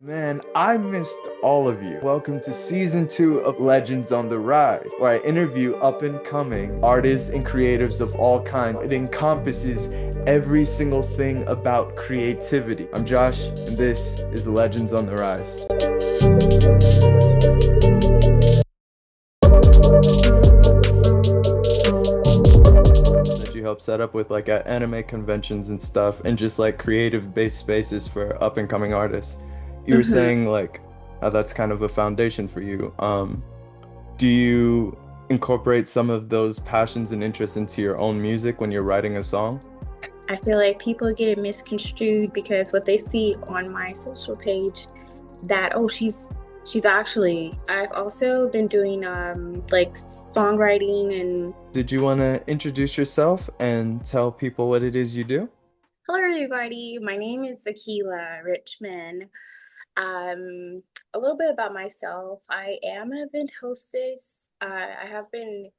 Man, I missed all of you. Welcome to season 2 of Legends on the Rise, where I interview up and coming artists and creatives of all kinds. It encompasses every single thing about creativity. I'm Josh, and this is Legends on the Rise. That you help set up with like at anime conventions and stuff, and just like creative based spaces for up and coming artists. You were hmm saying like that's kind of a foundation for you. Do you incorporate some of those passions and interests into your own music when you're writing a song? I feel like people get it misconstrued because what they see on my social page that she's actually I've also been doing like songwriting and Did you want to introduce yourself and tell people what it is you do? hello everybody. My name is Aqillah Richmond. A little bit about myself. I am an event hostess. I have been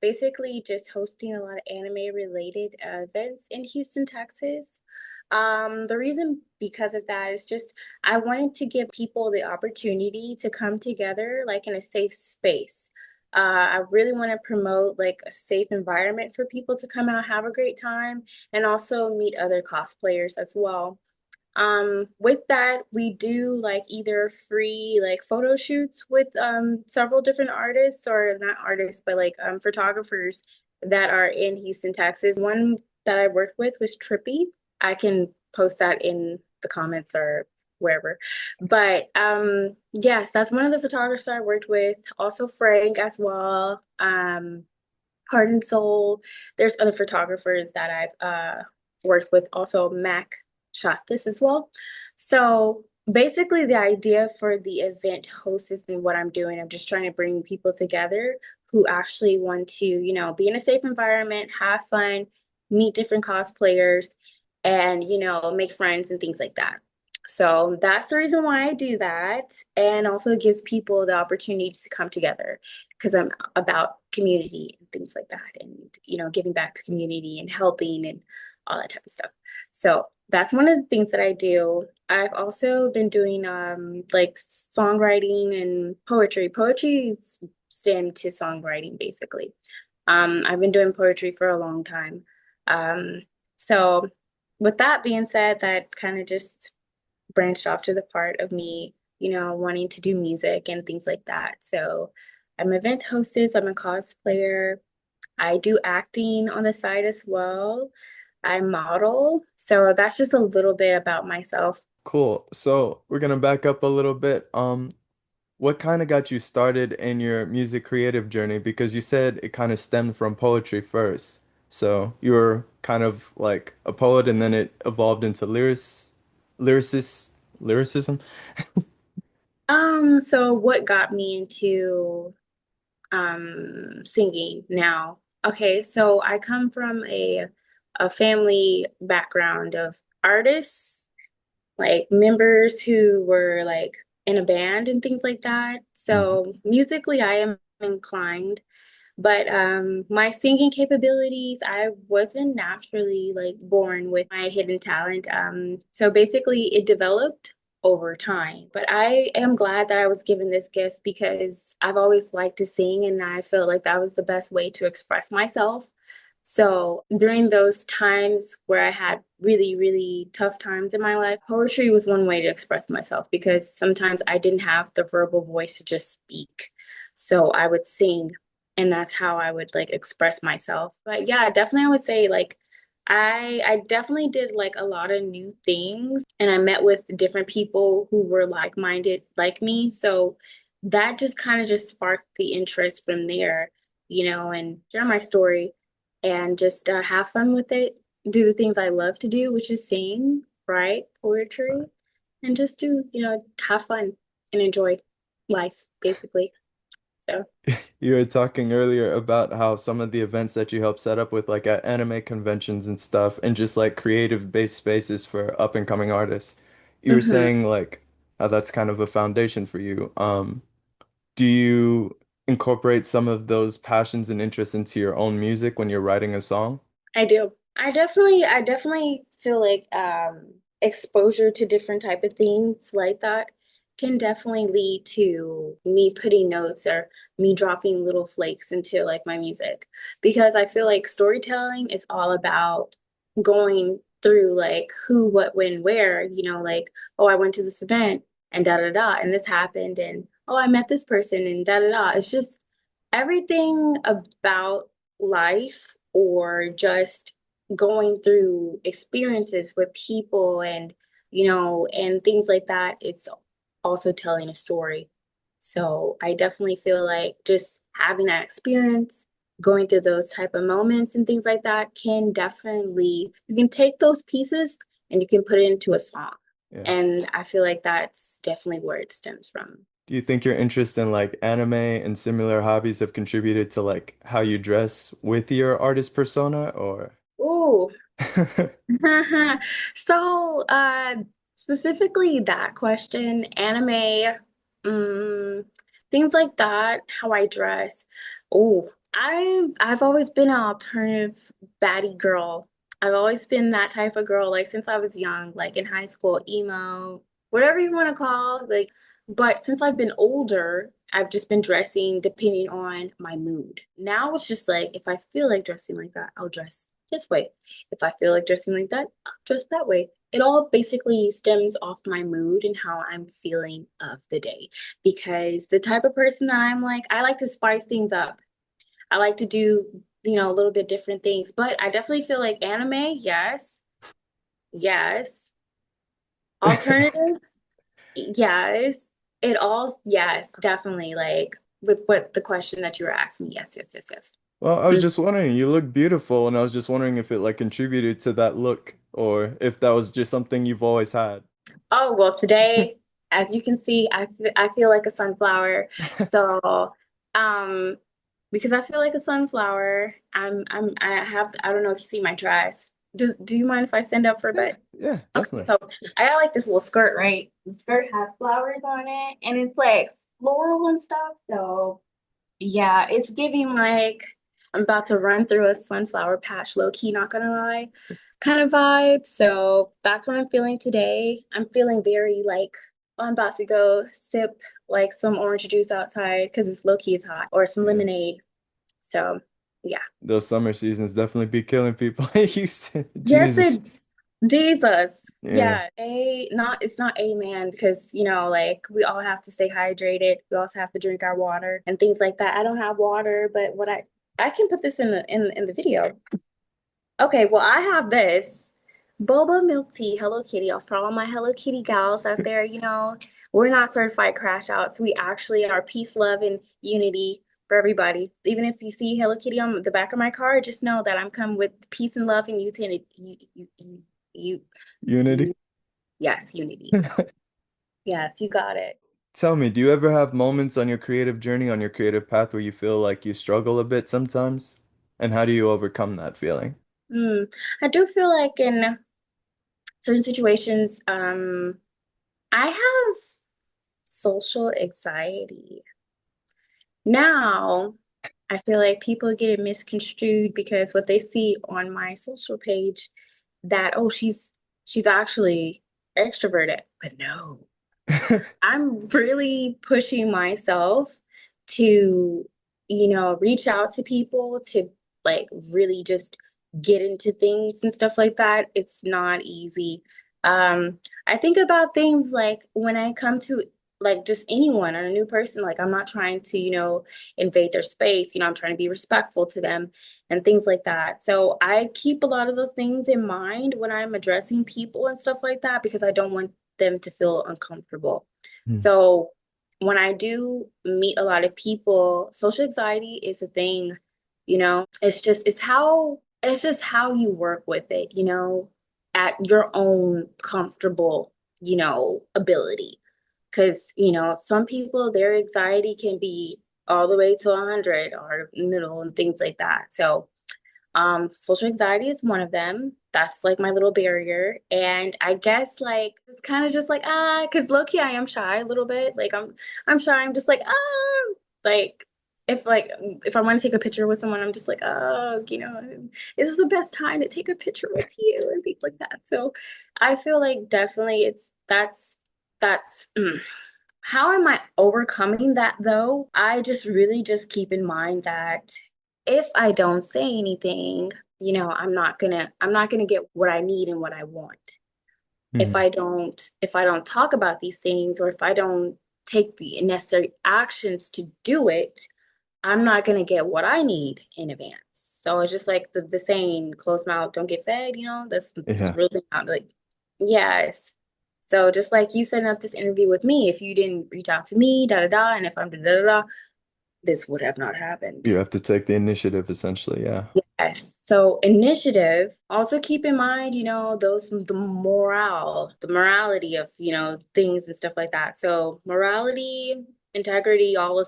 basically just hosting a lot of anime related events in Houston, Texas. The reason because of that is just I wanted to give people the opportunity to come together like in a safe space. I really want to promote like a safe environment for people to come out, have a great time, and also meet other cosplayers as well. With that, we do like either free like photo shoots with several different artists or not artists, but like photographers that are in Houston, Texas. One that I worked with was Trippy. I can post that in the comments or wherever. But yes, that's one of the photographers I worked with. Also Frank as well. Heart and Soul. There's other photographers that I've worked with. Also, Mac shot this as well. So basically, the idea for the event host is and what I'm doing. I'm just trying to bring people together who actually want to, be in a safe environment, have fun, meet different cosplayers, and make friends and things like that. So that's the reason why I do that, and also it gives people the opportunity to come together because I'm about community and things like that, and giving back to community and helping and all that type of stuff. So that's one of the things that I do. I've also been doing like songwriting and poetry. Poetry is stemmed to songwriting basically. I've been doing poetry for a long time. Um, so with that being said, that kind of just branched off to the part of me, wanting to do music and things like that. So I'm an event hostess, I'm a cosplayer, I do acting on the side as well. I model. So that's just a little bit about myself. Cool. So we're gonna back up a little bit. What kind of got you started in your music creative journey? Because you said it kind of stemmed from poetry first. So you were kind of like a poet and then it evolved into lyricist, lyricism. So what got me into singing now? Okay, so I come from a family background of artists, like members who were like in a band and things like that. Mhm. So musically, I am inclined, but my singing capabilities, I wasn't naturally like born with my hidden talent. So basically, it developed over time. But I am glad that I was given this gift because I've always liked to sing, and I felt like that was the best way to express myself. So during those times where I had really, really tough times in my life, poetry was one way to express myself because sometimes I didn't have the verbal voice to just speak. So I would sing, and that's how I would like express myself. But yeah, definitely I would say like I definitely did like a lot of new things, and I met with different people who were like-minded like me. So that just kind of just sparked the interest from there, and share my story and just have fun with it. Do the things I love to do, which is sing, write, poetry, and just do, have fun and enjoy life, basically. So, You were talking earlier about how some of the events that you help set up with like at anime conventions and stuff and just like creative based spaces for up and coming artists. You were mhm. saying like how that's kind of a foundation for you. Do you incorporate some of those passions and interests into your own music when you're writing a song? I do. I definitely feel like exposure to different type of things like that. can definitely lead to me putting notes or me dropping little flakes into like my music because I feel like storytelling is all about going through like who, what, when, where, like, oh, I went to this event and da da da, and this happened, and oh, I met this person and da da da. It's just everything about life or just going through experiences with people and and things like that. It's also telling a story. So I definitely feel like just having that experience, going through those type of moments and things like that can definitely, you can take those pieces and you can put it into a song. Yeah. And I feel like that's definitely where it stems from. Do you think your interest in like anime and similar hobbies have contributed to like how you dress with your artist persona or? Ooh. So, specifically that question, anime, mm, things like that, how I dress. Oh, I've always been an alternative baddie girl. I've always been that type of girl, like since I was young, like in high school, emo, whatever you want to call, like, but since I've been older, I've just been dressing depending on my mood. Now it's just like if I feel like dressing like that, I'll dress this way. If I feel like dressing like that, I'll dress that way. It all basically stems off my mood and how I'm feeling of the day. Because the type of person that I'm like, I like to spice things up. I like to do, a little bit different things. But I definitely feel like anime, yes, yes. Alternative, yes. It all, yes, definitely. Like with what the question that you were asking me, yes, yes, yes, yes. Well, I was Mm. just wondering, you look beautiful, and I was just wondering if it like contributed to that look or if that was just something you've always had. Oh, well, today, as you can see, I feel like a sunflower. So, um, because I feel like a sunflower, I don't know if you see my dress. Do you mind if I stand up for a Yeah, bit? yeah, Okay, definitely. so I got like this little skirt, right? The skirt has flowers on it and it's like floral and stuff. So yeah, it's giving like I'm about to run through a sunflower patch, low key, not gonna lie, kind of vibe. So that's what I'm feeling today. I'm feeling very like I'm about to go sip like some orange juice outside because it's low key is hot, or some Yeah. lemonade. So yeah. Those summer seasons definitely be killing people in Houston. Yes, Jesus. Jesus. Yeah. Yeah, it's not a man because like we all have to stay hydrated. We also have to drink our water and things like that. I don't have water, but I can put this in the video. Okay, well I have this boba milk tea, Hello Kitty. For all my Hello Kitty gals out there, we're not certified crash outs. We actually are peace, love, and unity for everybody. Even if you see Hello Kitty on the back of my car, just know that I'm coming with peace and love and unity. You, Unity. you, yes, unity. Yes, you got it. Tell me, do you ever have moments on your creative journey, on your creative path, where you feel like you struggle a bit sometimes? And how do you overcome that feeling? I do feel like in certain situations, I have social anxiety. Now, I feel like people get it misconstrued because what they see on my social page that, oh, she's actually extroverted. But no. I'm really pushing myself to, reach out to people to like really just get into things and stuff like that. It's not easy. I think about things like when I come to like just anyone or a new person, like I'm not trying to, invade their space, I'm trying to be respectful to them and things like that. So I keep a lot of those things in mind when I'm addressing people and stuff like that because I don't want them to feel uncomfortable. Hmm. So when I do meet a lot of people, social anxiety is a thing, it's just how you work with it, at your own comfortable, ability. Because, some people, their anxiety can be all the way to 100 or middle and things like that. So social anxiety is one of them. That's like my little barrier. And I guess like it's kind of just like because low-key I am shy a little bit. Like I'm shy. I'm just like if I want to take a picture with someone, I'm just like, oh, is this the best time to take a picture with you and things like that. So I feel like definitely it's that's How am I overcoming that though? I just really just keep in mind that if I don't say anything, I'm not gonna get what I need and what I want. Mhm. If I don't talk about these things, or if I don't take the necessary actions to do it, I'm not gonna get what I need in advance. So it's just like the saying, closed mouth don't get fed, that's Yeah. really not like, yes. So just like you setting up this interview with me, if you didn't reach out to me, da da da, and if I'm da da da, this would have not happened. You have to take the initiative essentially, yeah. Yes. So initiative, also keep in mind, the morality of, things and stuff like that. So morality, integrity, all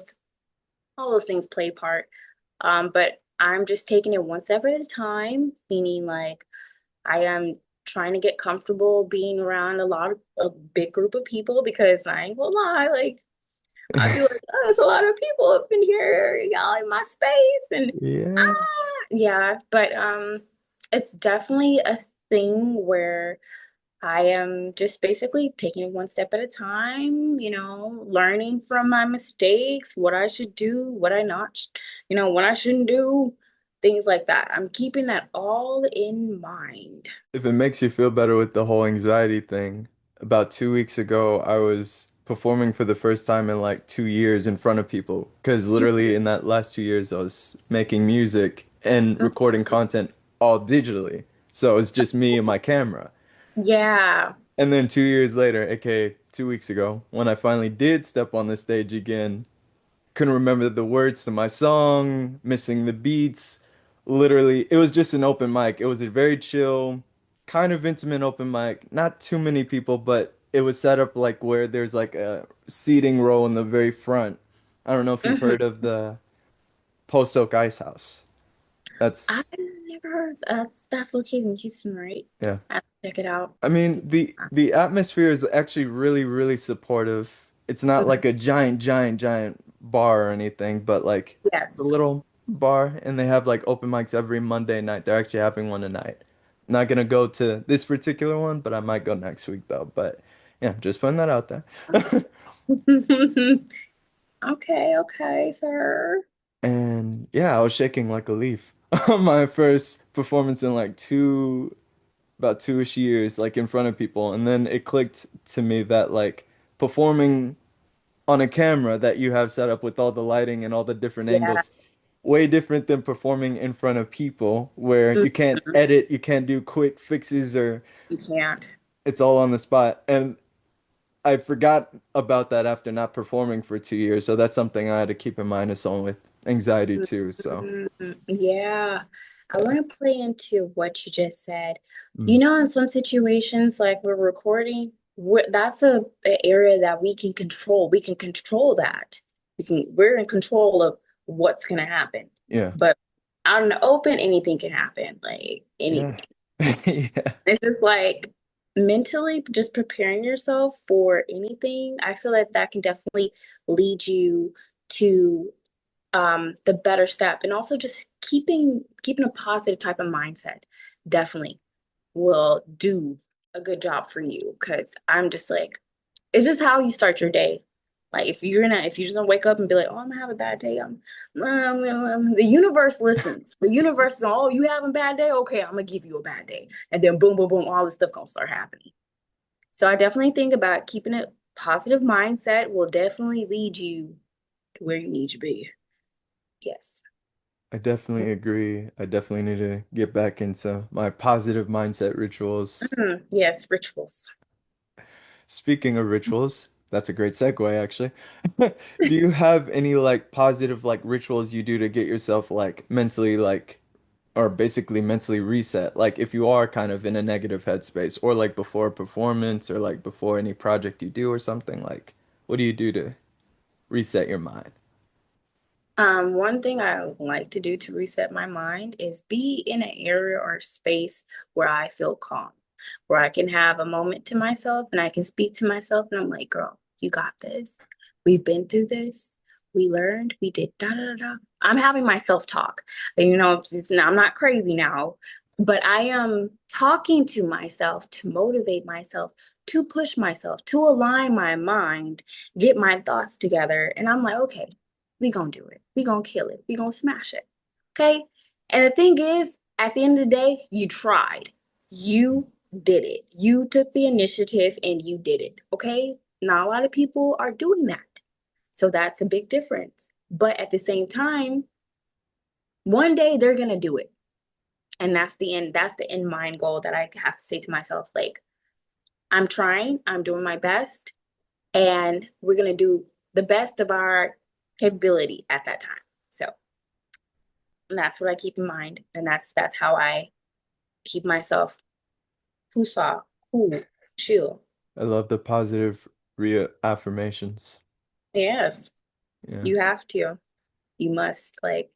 those things play a part. But I'm just taking it one step at a time, meaning like I am trying to get comfortable being around a big group of people, because I ain't gonna lie, like I'd be like, oh, there's a lot of people up in here, y'all in my space, and Yeah. yeah, but it's definitely a thing where I am just basically taking it one step at a time, learning from my mistakes, what I should do, what I not, what I shouldn't do, things like that. I'm keeping that all in mind. If it makes you feel better with the whole anxiety thing, about 2 weeks ago, I was performing for the first time in like 2 years in front of people. Because literally in that last 2 years, I was making music and recording content all digitally. So it's just me and my camera. Yeah. And then 2 years later, aka 2 weeks ago, when I finally did step on the stage again, couldn't remember the words to my song, missing the beats. Literally, it was just an open mic. It was a very chill, kind of intimate open mic. Not too many people, but it was set up like where there's like a seating row in the very front. I don't know if you've hmm heard of the Post Oak Ice House. I've That's never heard that's located in Houston, right? yeah. I have to check it out. I mean, the atmosphere is actually really, really supportive. It's not like Mhm. a giant, giant, giant bar or anything, but like the Yes. little bar, and they have like open mics every Monday night. They're actually having one tonight. Not gonna go to this particular one, but I might go next week though. But yeah, just putting that out there. Okay, okay, sir. And yeah, I was shaking like a leaf on my first performance in like about 2-ish years, like in front of people. And then it clicked to me that like performing on a camera that you have set up with all the lighting and all the different Yeah. angles, way different than performing in front of people where you can't Mhm. edit, you can't do quick fixes or You can't. it's all on the spot. And I forgot about that after not performing for 2 years. So that's something I had to keep in mind as someone with anxiety too. So Yeah, I yeah. want to play into what you just said. Mm. In some situations, like we're recording, that's a area that we can control. We can control that. We're in control of what's gonna happen. Yeah. But out in the open, anything can happen. Like Yeah. anything. Yeah. It's just like mentally just preparing yourself for anything. I feel like that can definitely lead you to the better step, and also just keeping a positive type of mindset definitely will do a good job for you, because I'm just like, it's just how you start your day. Like if you're just gonna wake up and be like, oh, I'm gonna have a bad day, the universe listens. The universe is, oh, you having a bad day, okay, I'm gonna give you a bad day, and then boom boom boom, all this stuff gonna start happening. So I definitely think about keeping a positive mindset will definitely lead you to where you need to be. Yes. I definitely agree. I definitely need to get back into my positive mindset rituals. Yes, rituals. Speaking of rituals, that's a great segue actually. Do you have any like positive like rituals you do to get yourself like mentally like or basically mentally reset? Like if you are kind of in a negative headspace or like before a performance or like before any project you do or something like what do you do to reset your mind? One thing I like to do to reset my mind is be in an area or space where I feel calm, where I can have a moment to myself and I can speak to myself and I'm like, girl, you got this. We've been through this. We learned, we did da da da da. I'm having my self-talk. And I'm not crazy now. but I am talking to myself to motivate myself, to push myself, to align my mind, get my thoughts together. And I'm like, okay, we gonna do it. We gonna kill it. We gonna smash it. Okay. And the thing is, at the end of the day, you tried. You did it. You took the initiative and you did it. Okay. Not a lot of people are doing that. So that's a big difference. But at the same time, one day they're gonna do it, and that's the end mind goal that I have to say to myself, like, I'm trying, I'm doing my best, and we're going to do the best of our capability at that time. So that's what I keep in mind, and that's how I keep myself fusa, cool, chill. I love the positive reaffirmations. Yes, Yeah. you have to, you must, like,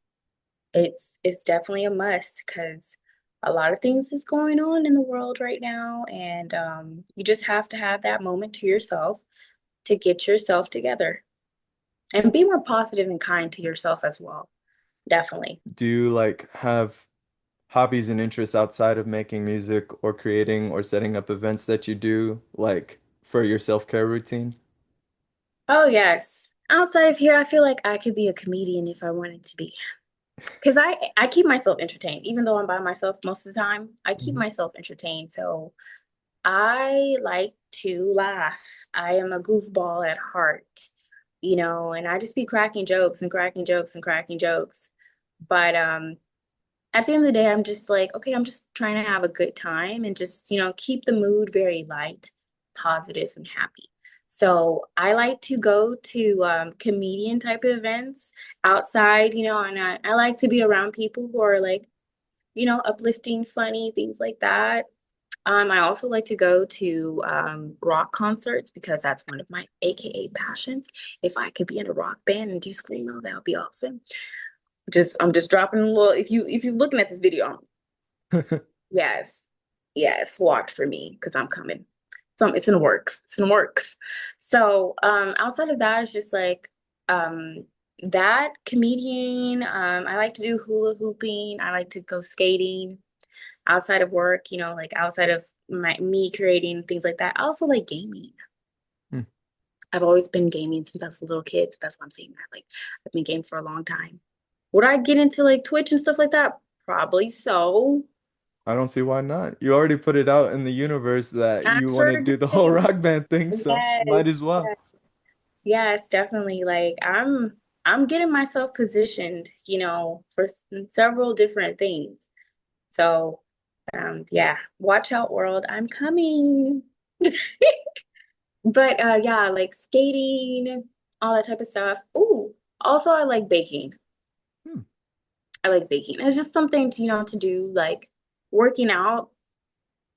it's definitely a must, because a lot of things is going on in the world right now, and you just have to have that moment to yourself to get yourself together and be more positive and kind to yourself as well. Definitely. Do you like have hobbies and interests outside of making music or creating or setting up events that you do like for your self-care routine? Oh, yes. Outside of here, I feel like I could be a comedian if I wanted to be. Because I keep myself entertained. Even though I'm by myself most of the time, I keep Mhm. myself entertained. So I like to laugh. I am a goofball at heart, and I just be cracking jokes and cracking jokes and cracking jokes. But at the end of the day, I'm just like, okay, I'm just trying to have a good time and just, keep the mood very light, positive, and happy. So I like to go to comedian type of events outside, and I like to be around people who are like, uplifting, funny, things like that. I also like to go to rock concerts because that's one of my AKA passions. If I could be in a rock band and do screamo, that would be awesome. I'm just dropping a little. If you're looking at this video, yes, yes, watch for me because I'm coming. So it's in the works. It's in the works. So outside of that, it's just like um that comedian. I like to do hula hooping. I like to go skating outside of work, like outside of me creating things like that. I also like gaming. Hmm. I've always been gaming since I was a little kid, so that's why I'm saying that. Like I've been gaming for a long time. Would I get into like Twitch and stuff like that? Probably so. I don't see why not. You already put it out in the universe that I you want sure to do the whole do. rock band thing, so Yes, might as well. yes, yes, definitely. Like I'm getting myself positioned, for several different things. So, yeah, watch out, world. I'm coming. But yeah, like skating, all that type of stuff. Ooh, also I like baking. Hmm. I like baking. It's just something to, to do, like working out.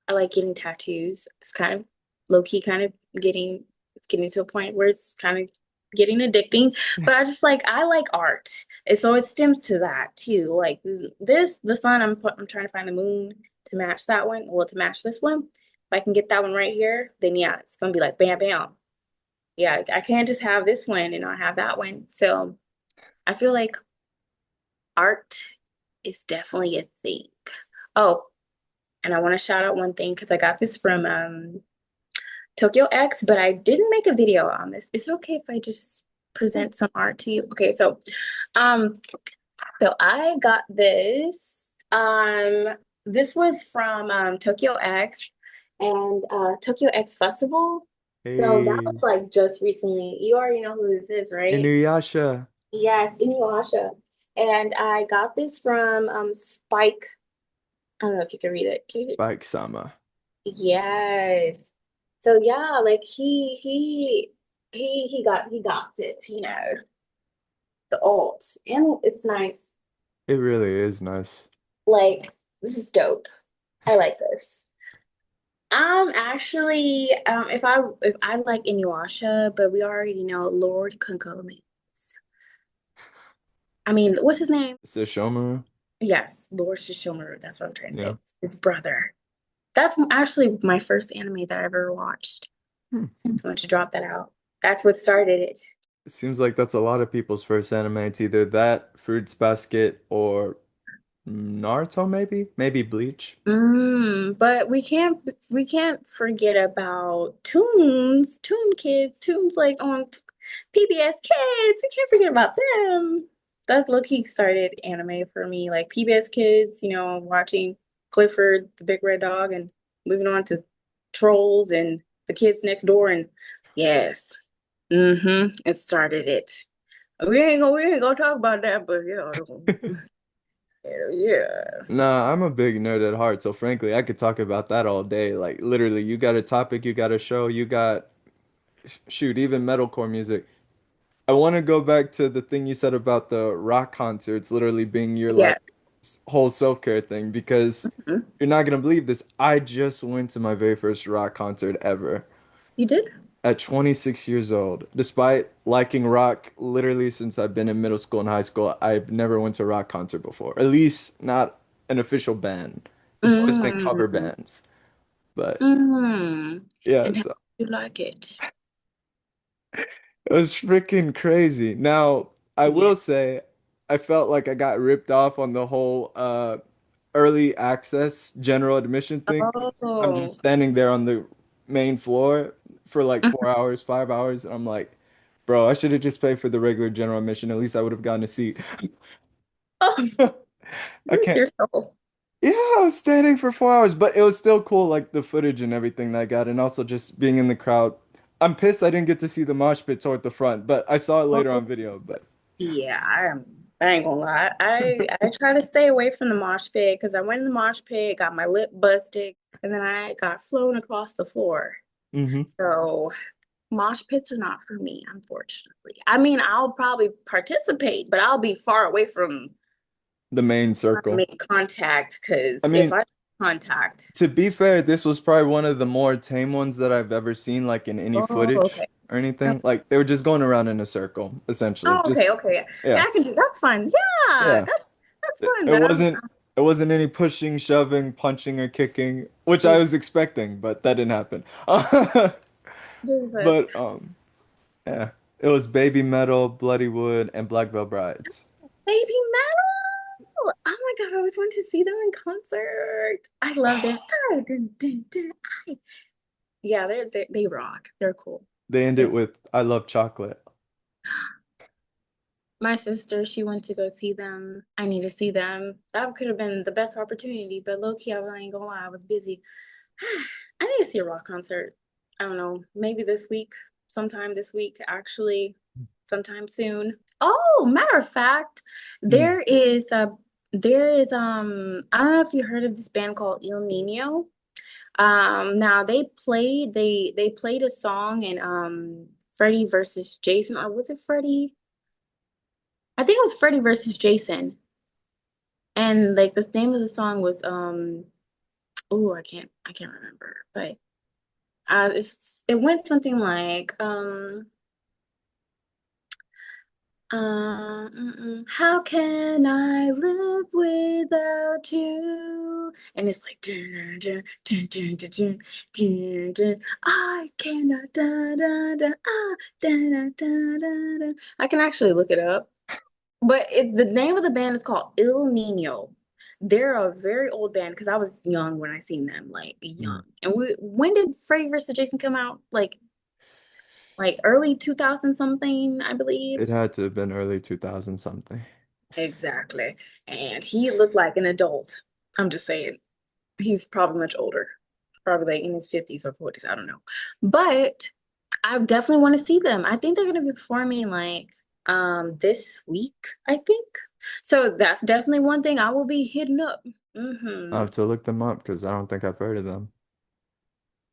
I like getting tattoos. It's kind of low key, kind of it's getting to a point where it's kind of getting addicting. But I like art. And so it stems to that too. Like the sun, I'm trying to find the moon to match that one. Well, to match this one. If I can get that one right here, then yeah, it's gonna be like bam, bam. Yeah, I can't just have this one and not have that one. So I feel like art is definitely a thing. Oh, and I want to shout out one thing because I got this from Tokyo X, but I didn't make a video on this. Is it okay if I just present some art to you? Okay, um so I got this. This was from Tokyo X and Tokyo X Festival. So that was Hey, like just recently. You already know who this is, right? Inuyasha, Yes, Inuyasha. And I got this from Spike. I don't know if you can read it. Can you? Spike Sama. Yes. So yeah, like he got it, the alt. And it's nice. It really is nice. Like this is dope. I like this. Actually, if I like Inuyasha, but we already know Lord Kagome. I mean, what's his name? Sesshomaru. Yes, Lord Shishomaru. That's what I'm trying to Yeah. say. His brother. That's actually my first anime that I ever watched. Hmm. Just wanted to drop that out. That's what started it. It seems like that's a lot of people's first anime. It's either that, Fruits Basket, or Naruto, maybe? Maybe Bleach. But we can't forget about Toons, Toon Kids, Toons like on PBS Kids. We can't forget about them. That low-key started anime for me, like PBS Kids, watching Clifford the Big Red Dog and moving on to Trolls and the Kids Next Door and yes. It started it. We ain't gonna talk about that, but yeah. Nah, I'm a big nerd at heart, so frankly, I could talk about that all day. Like literally, you got a topic, you got a show, you got shoot, even metalcore music. I want to go back to the thing you said about the rock concerts literally being your Yeah. like whole self-care thing because Mhm. you're not gonna believe this. I just went to my very first rock concert ever You did? at 26 years old. Despite liking rock literally since I've been in middle school and high school, I've never went to a rock concert before. At least not an official band. It's always been cover Mm, bands. But mm. yeah, And how so do you like it? it was freaking crazy. Now, I Yeah. will say I felt like I got ripped off on the whole early access general admission thing 'cause I'm just Oh. standing there on the main floor for like 4 hours, 5 hours, and I'm like, bro, I should have just paid for the regular general admission. At least I would have gotten a seat. Oh, I bless can't. your soul. Yeah, I was standing for 4 hours, but it was still cool, like the footage and everything that I got, and also just being in the crowd. I'm pissed I didn't get to see the mosh pit toward the front, but I saw it later Oh, on video. But yeah, I ain't gonna lie. I try to stay away from the mosh pit because I went in the mosh pit, got my lip busted, and then I got flown across the floor. hmm So mosh pits are not for me, unfortunately. I mean, I'll probably participate, but I'll be far away from the main trying to circle. make contact because I if mean, I contact, to be fair, this was probably one of the more tame ones that I've ever seen, like in any oh, footage okay. or anything. Like they were just going around in a circle, essentially. Oh, Just okay, okay. Yeah, yeah, I can do that's fun. Yeah, yeah. that's It, fun. it But wasn't it wasn't any pushing, shoving, punching, or kicking, which I I'm was expecting, but that didn't happen. Jesus. But yeah, it was Baby Metal, Bloody Wood, and Black Veil Brides. Baby Metal. Oh my God, I always wanted to see them in concert. I love them. I dun, dun, dun, I. Yeah, they rock. They're cool. They end it They're with "I love chocolate." my sister, she went to go see them. I need to see them. That could have been the best opportunity, but low key, I ain't gonna lie, I was busy. I need to see a rock concert. I don't know, maybe this week, sometime this week, actually, sometime soon. Oh, matter of fact, Mm. there is I don't know if you heard of this band called Il Nino. Now they played a song in Freddie versus Jason, or was it Freddie? I think it was Freddie versus Jason. And like the name of the song was oh, I can't remember, but it went something like how can I live without you? And it's like dun, dun, dun, dun, dun, dun, dun, dun. I cannot da da da da da da da da. I can actually look it up. But the name of the band is called Il Nino. They're a very old band because I was young when I seen them, like Mm. young. And when did Freddy vs. Jason come out? Like early 2000 something, I believe. It had to have been early 2000 something. Exactly. And he looked like an adult. I'm just saying. He's probably much older. Probably like in his 50s or 40s. I don't know. But I definitely want to see them. I think they're gonna be performing like this week, I think. So that's definitely one thing I will be hitting up. I'll Hmm. have to look them up because I don't think I've heard of them.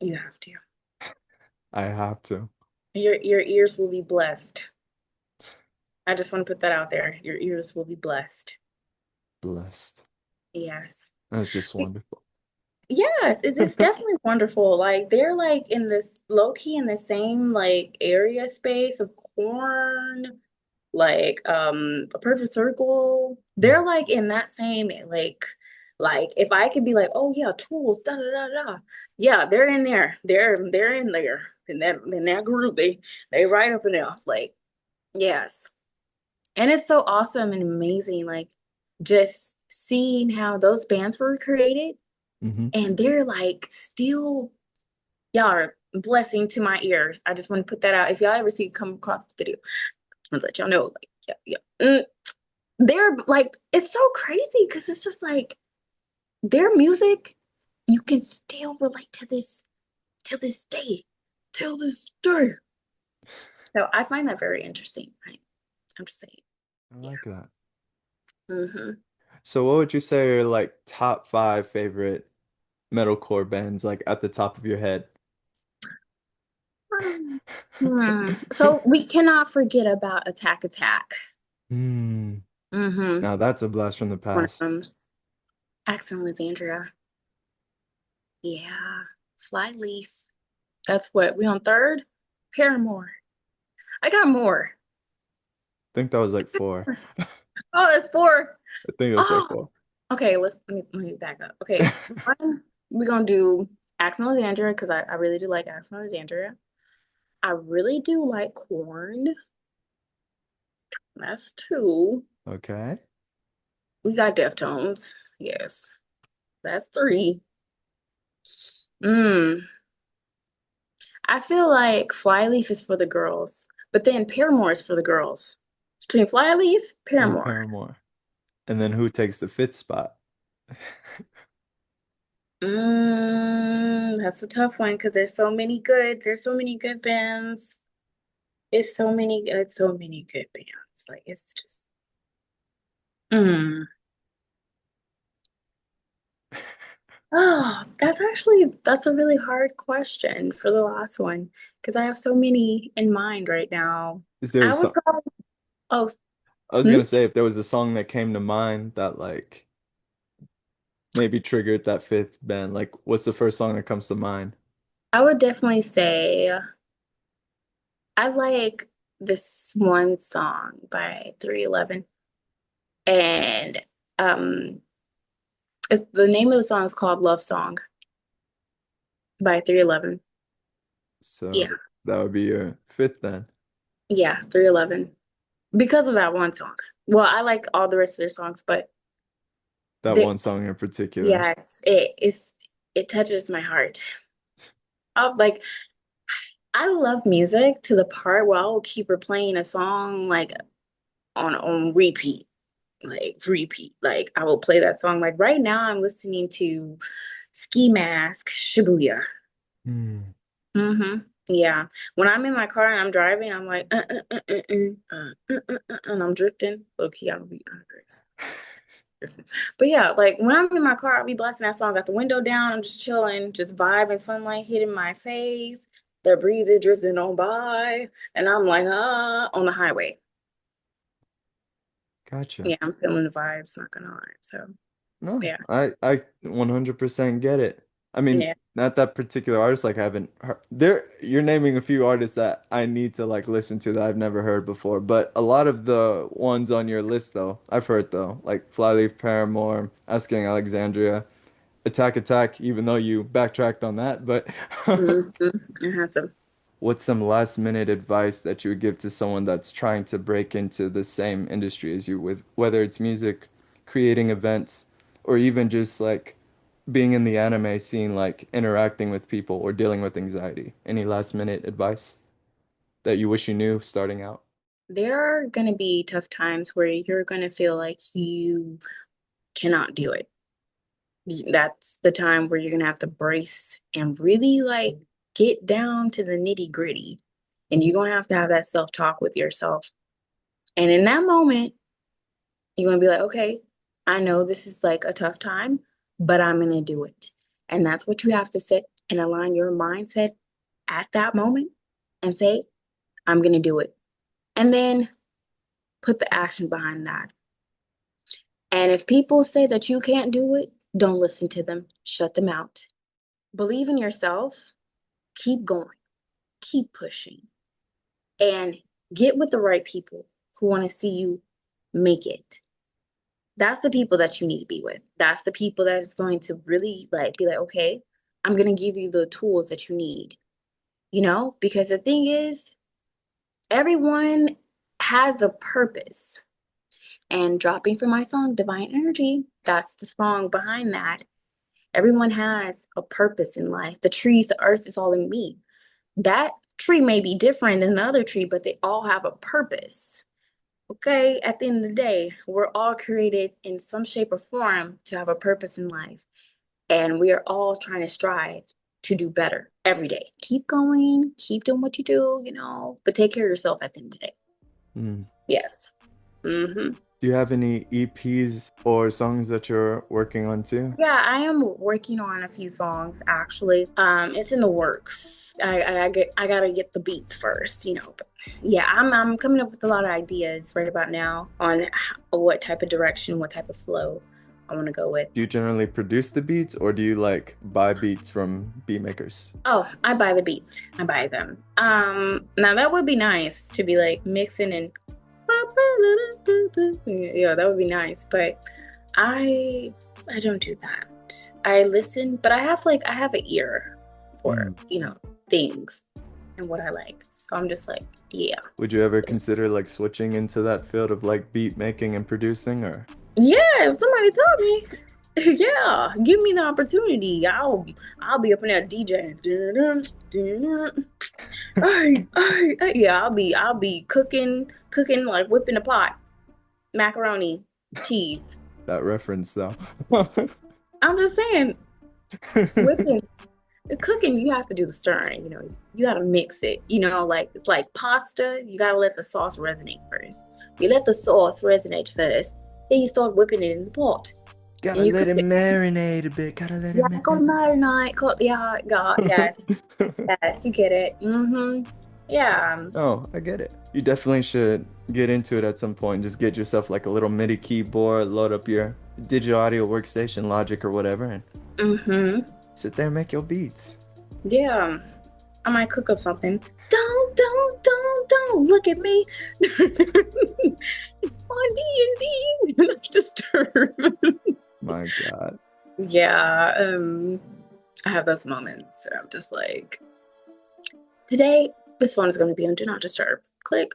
You have to. I have to. Your ears will be blessed. I just want to put that out there. Your ears will be blessed. Blessed. Yes. That's just wonderful. Yes, it's definitely wonderful. Like they're like in this low key in the same like area space of corn, like a perfect circle. They're like in that same like if I could be like, oh yeah, tools, da da da da. Yeah, they're in there. They're in there. In that group, they right up in there. Like, yes. And it's so awesome and amazing. Like just seeing how those bands were created Hmm. and they're like still, y'all are a blessing to my ears. I just want to put that out. If y'all ever see come across this video, I'm gonna let y'all know. Like, yeah, yeah. They're like, it's so crazy because it's just like their music, you can still relate to this till this day, till this day. So I find that very interesting. I'm just saying, I yeah. like that. Hmm. So what would you say are like top five favorite metalcore bands, like at the top of your head? So we cannot forget about Attack Attack. Hmm. Mm-hmm. Now that's a blast from the One of past. them, Accent Alexandria. Yeah. Flyleaf. That's what we on third. Paramore. I got more. I think that was like four. Oh, it's four. I think it was like Oh, four. okay. Let me back up. Okay, one we're gonna do Accent Alexandria because I really do like Accent Alexandria. I really do like Corn. That's two. Okay. We got Deftones. Yes, that's three. Mm. I feel like Flyleaf is for the girls, but then Paramore is for the girls. Between Flyleaf, And Paramore. Paramore. And then who takes the fifth spot? That's a tough one because there's so many good bands. It's so many good bands. Like it's just, mm. Oh, that's a really hard question for the last one because I have so many in mind right now. Is there a I would song? go, oh, I was hmm? gonna say if there was a song that came to mind that like maybe triggered that fifth band, like what's the first song that comes to mind? I would definitely say I like this one song by 311 and the name of the song is called Love Song by 311. So Yeah. that would be your fifth then. Yeah, 311. Because of that one song. Well, I like all the rest of their songs, but That the one song in particular. yes, it touches my heart. Like I love music to the part where I'll keep replaying a song like on repeat, like repeat. Like I will play that song. Like right now, I'm listening to Ski Mask Shibuya. Hmm. Mm-hmm. Yeah. When I'm in my car and I'm driving, I'm like, and I'm drifting. Low key, I'm gonna be honest. But yeah, like when I'm in my car, I'll be blasting that song, got the window down, I'm just chilling, just vibing, sunlight hitting my face, the breeze is drifting on by, and I'm like, on the highway. Gotcha. Yeah, I'm feeling the vibes, not gonna lie. So No, yeah, I 100% get it. I mean, yeah. not that particular artist, like I haven't heard there you're naming a few artists that I need to like listen to that I've never heard before, but a lot of the ones on your list though, I've heard though, like Flyleaf, Paramore, Asking Alexandria, Attack Attack, even though you backtracked on that, but I had some. what's some last minute advice that you would give to someone that's trying to break into the same industry as you with whether it's music, creating events, or even just like being in the anime scene, like interacting with people or dealing with anxiety? Any last minute advice that you wish you knew starting out? There are gonna be tough times where you're gonna feel like you cannot do it. That's the time where you're gonna have to brace and really like get down to the nitty gritty. And you're gonna have to have that self-talk with yourself. And in that moment, you're gonna be like, okay, I know this is like a tough time, but I'm gonna do it. And that's what you have to set and align your mindset at that moment and say, I'm gonna do it. And then put the action behind that. And if people say that you can't do it, don't listen to them. Shut them out. Believe in yourself. Keep going. Keep pushing. And get with the right people who want to see you make it. That's the people that you need to be with. That's the people that is going to really like be like, okay, I'm going to give you the tools that you need. Because the thing is, everyone has a purpose. And dropping for my song, Divine Energy, that's the song behind that. Everyone has a purpose in life. The trees, the earth is all in me. That tree may be different than another tree, but they all have a purpose. Okay, at the end of the day, we're all created in some shape or form to have a purpose in life. And we are all trying to strive to do better every day. Keep going, keep doing what you do, but take care of yourself at the end of the day. Mm. Yes. Mm-hmm. Do you have any EPs or songs that you're working on too? Yeah, I am working on a few songs actually. It's in the works. I gotta get the beats first, But yeah, I'm coming up with a lot of ideas right about now on what type of direction, what type of flow I want to go with. Do you generally produce the beats or do you like buy beats from beat makers? Oh, I buy the beats. I buy them. Now that would be nice to be like mixing and yeah, that would be nice, but I I don't do that. I listen, but I have an ear for, Mm. things and what I like. So I'm just like, yeah. Would you ever consider like switching into that field of like beat making and producing or? Yeah, if somebody told me, yeah, give me the opportunity. I'll be up in there DJing. Yeah, I'll be cooking like whipping a pot, macaroni, cheese. That reference though. I'm just saying, whipping cooking, you have to do the stirring, you gotta mix it, like it's like pasta, you gotta let the sauce resonate first. You let the sauce resonate first, then you start whipping it in the pot and Gotta you let cook it it. marinate a bit. Gotta let it Yes, go marinate, yeah, God, yes, marinate. yes, you get it. Yeah. Oh, I get it. You definitely should get into it at some point. Just get yourself like a little MIDI keyboard, load up your digital audio workstation, Logic or whatever, and mm-hmm sit there and make your beats. yeah, I might cook up something. Don't look at me. On D&D, not disturb. My God. Yeah, I have those moments where I'm just like, today, this phone is going to be on Do Not Disturb. Click.